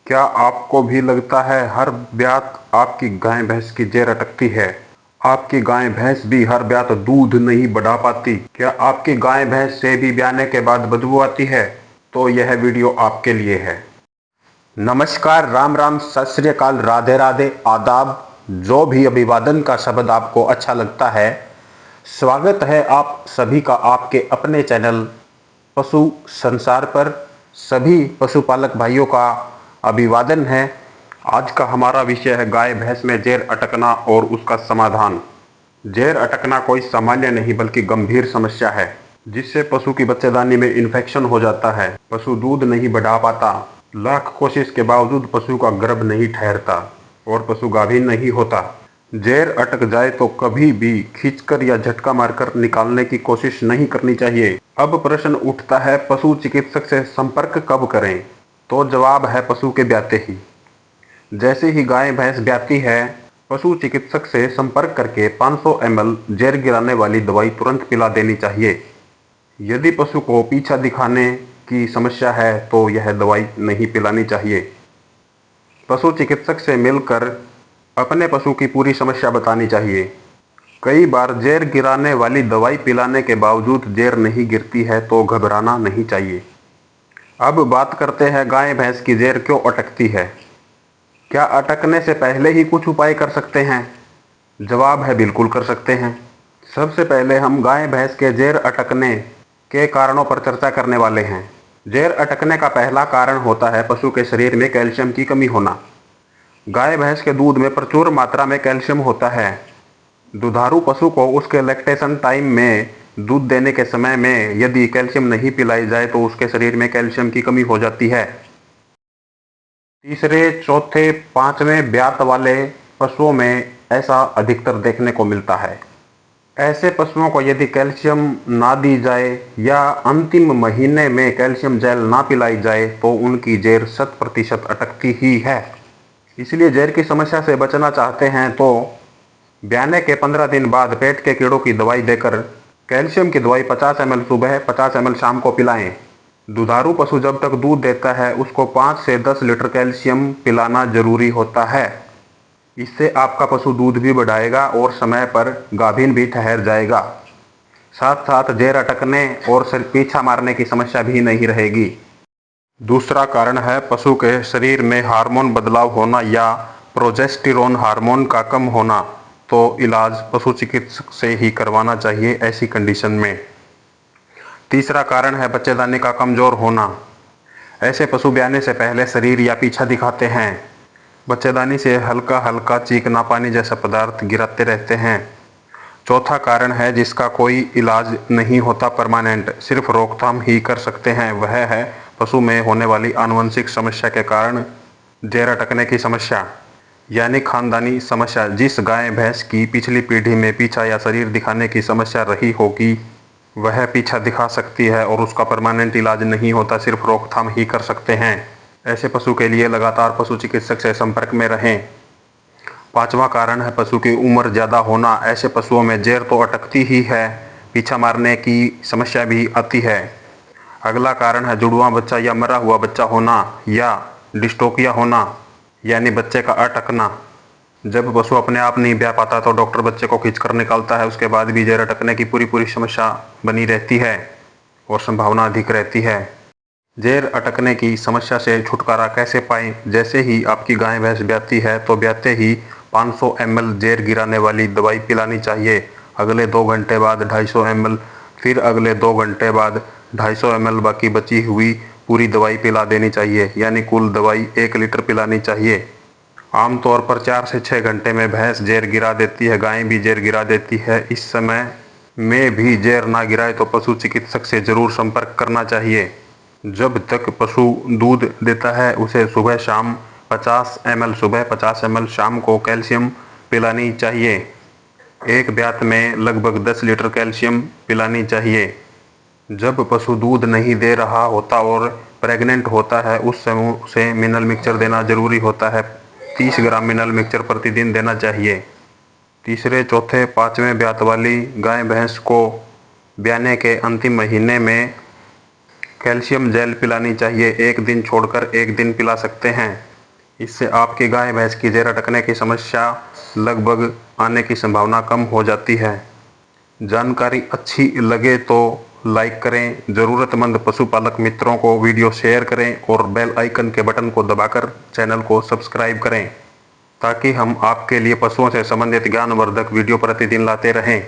क्या आपको भी लगता है हर ब्यात आपकी गाय भैंस की जेर अटकती है? आपकी गाय भैंस भी हर ब्यात दूध नहीं बढ़ा पाती? क्या आपकी गाय भैंस से भी ब्याने के बाद बदबू आती है? तो यह वीडियो आपके लिए है। नमस्कार, राम राम, सत श्री अकाल, राधे राधे, आदाब। जो भी अभिवादन का शब्द आपको अच्छा लगता है, स्वागत है आप सभी का आपके अपने चैनल पशु संसार पर। सभी पशुपालक भाइयों का अभिवादन है। आज का हमारा विषय है गाय भैंस में जेर अटकना और उसका समाधान। जेर अटकना कोई सामान्य नहीं बल्कि गंभीर समस्या है, जिससे पशु की बच्चेदानी में इन्फेक्शन हो जाता है। पशु दूध नहीं बढ़ा पाता, लाख कोशिश के बावजूद पशु का गर्भ नहीं ठहरता और पशु गाभिन नहीं होता। जेर अटक जाए तो कभी भी खींचकर या झटका मारकर निकालने की कोशिश नहीं करनी चाहिए। अब प्रश्न उठता है, पशु चिकित्सक से संपर्क कब करें? तो जवाब है पशु के ब्याते ही। जैसे ही गाय भैंस ब्याती है, पशु चिकित्सक से संपर्क करके 500 ml जेर गिराने वाली दवाई तुरंत पिला देनी चाहिए। यदि पशु को पीछा दिखाने की समस्या है तो यह दवाई नहीं पिलानी चाहिए। पशु चिकित्सक से मिलकर अपने पशु की पूरी समस्या बतानी चाहिए। कई बार जेर गिराने वाली दवाई पिलाने के बावजूद जेर नहीं गिरती है तो घबराना नहीं चाहिए। अब बात करते हैं गाय भैंस की जेर क्यों अटकती है। क्या अटकने से पहले ही कुछ उपाय कर सकते हैं? जवाब है बिल्कुल कर सकते हैं। सबसे पहले हम गाय भैंस के जेर अटकने के कारणों पर चर्चा करने वाले हैं। जेर अटकने का पहला कारण होता है पशु के शरीर में कैल्शियम की कमी होना। गाय भैंस के दूध में प्रचुर मात्रा में कैल्शियम होता है। दुधारू पशु को उसके लैक्टेशन टाइम में दूध देने के समय में यदि कैल्शियम नहीं पिलाई जाए तो उसके शरीर में कैल्शियम की कमी हो जाती है। तीसरे, चौथे, पांचवें ब्यात वाले पशुओं में ऐसा अधिकतर देखने को मिलता है। ऐसे पशुओं को यदि कैल्शियम ना दी जाए या अंतिम महीने में कैल्शियम जेल ना पिलाई जाए तो उनकी जेर 100% अटकती ही है। इसलिए जेर की समस्या से बचना चाहते हैं तो ब्याने के 15 दिन बाद पेट के कीड़ों की दवाई देकर कैल्शियम की दवाई 50 ml सुबह, 50 ml शाम को पिलाएं। दुधारू पशु जब तक दूध देता है उसको 5 से 10 लीटर कैल्शियम पिलाना जरूरी होता है। इससे आपका पशु दूध भी बढ़ाएगा और समय पर गाभिन भी ठहर जाएगा। साथ साथ जेर अटकने और सिर पीछा मारने की समस्या भी नहीं रहेगी। दूसरा कारण है पशु के शरीर में हार्मोन बदलाव होना या प्रोजेस्टेरोन हार्मोन का कम होना। तो इलाज पशु चिकित्सक से ही करवाना चाहिए ऐसी कंडीशन में। तीसरा कारण है बच्चेदानी का कमजोर होना। ऐसे पशु ब्याने से पहले शरीर या पीछा दिखाते हैं। बच्चेदानी से हल्का हल्का चीकना, पानी जैसा पदार्थ गिराते रहते हैं। चौथा कारण है जिसका कोई इलाज नहीं होता परमानेंट, सिर्फ रोकथाम ही कर सकते हैं, वह है पशु में होने वाली आनुवंशिक समस्या के कारण जेर अटकने की समस्या, यानी खानदानी समस्या। जिस गाय भैंस की पिछली पीढ़ी में पीछा या शरीर दिखाने की समस्या रही होगी वह पीछा दिखा सकती है और उसका परमानेंट इलाज नहीं होता, सिर्फ रोकथाम ही कर सकते हैं। ऐसे पशु के लिए लगातार पशु चिकित्सक से संपर्क में रहें। पांचवा कारण है पशु की उम्र ज़्यादा होना। ऐसे पशुओं में जेर तो अटकती ही है, पीछा मारने की समस्या भी आती है। अगला कारण है जुड़वा बच्चा या मरा हुआ बच्चा होना या डिस्टोकिया होना, यानी बच्चे का अटकना। जब पशु अपने आप नहीं ब्याह पाता तो डॉक्टर बच्चे को खींचकर निकालता है, उसके बाद भी जेर अटकने की पूरी समस्या बनी रहती है और संभावना अधिक रहती है। जेर अटकने की समस्या से छुटकारा कैसे पाएं? जैसे ही आपकी गाय भैंस ब्याती है तो ब्याते ही 500 ml जेर गिराने वाली दवाई पिलानी चाहिए। अगले 2 घंटे बाद 250 ml, फिर अगले 2 घंटे बाद 250 ml बाकी बची हुई पूरी दवाई पिला देनी चाहिए, यानी कुल दवाई 1 लीटर पिलानी चाहिए। आमतौर पर 4 से 6 घंटे में भैंस जेर गिरा देती है, गाय भी जेर गिरा देती है। इस समय में भी जेर ना गिराए तो पशु चिकित्सक से जरूर संपर्क करना चाहिए। जब तक पशु दूध देता है उसे सुबह शाम 50 ml सुबह, 50 ml शाम को कैल्शियम पिलानी चाहिए। एक ब्यात में लगभग 10 लीटर कैल्शियम पिलानी चाहिए। जब पशु दूध नहीं दे रहा होता और प्रेग्नेंट होता है उस समय उसे मिनरल मिक्सचर देना जरूरी होता है। 30 ग्राम मिनरल मिक्सचर प्रतिदिन देना चाहिए। तीसरे, चौथे, पांचवें ब्यात वाली गाय भैंस को ब्याने के अंतिम महीने में कैल्शियम जेल पिलानी चाहिए। एक दिन छोड़कर एक दिन पिला सकते हैं। इससे आपकी गाय भैंस की जर अटकने की समस्या लगभग आने की संभावना कम हो जाती है। जानकारी अच्छी लगे तो लाइक करें, ज़रूरतमंद पशुपालक मित्रों को वीडियो शेयर करें और बेल आइकन के बटन को दबाकर चैनल को सब्सक्राइब करें ताकि हम आपके लिए पशुओं से संबंधित ज्ञानवर्धक वीडियो प्रतिदिन लाते रहें।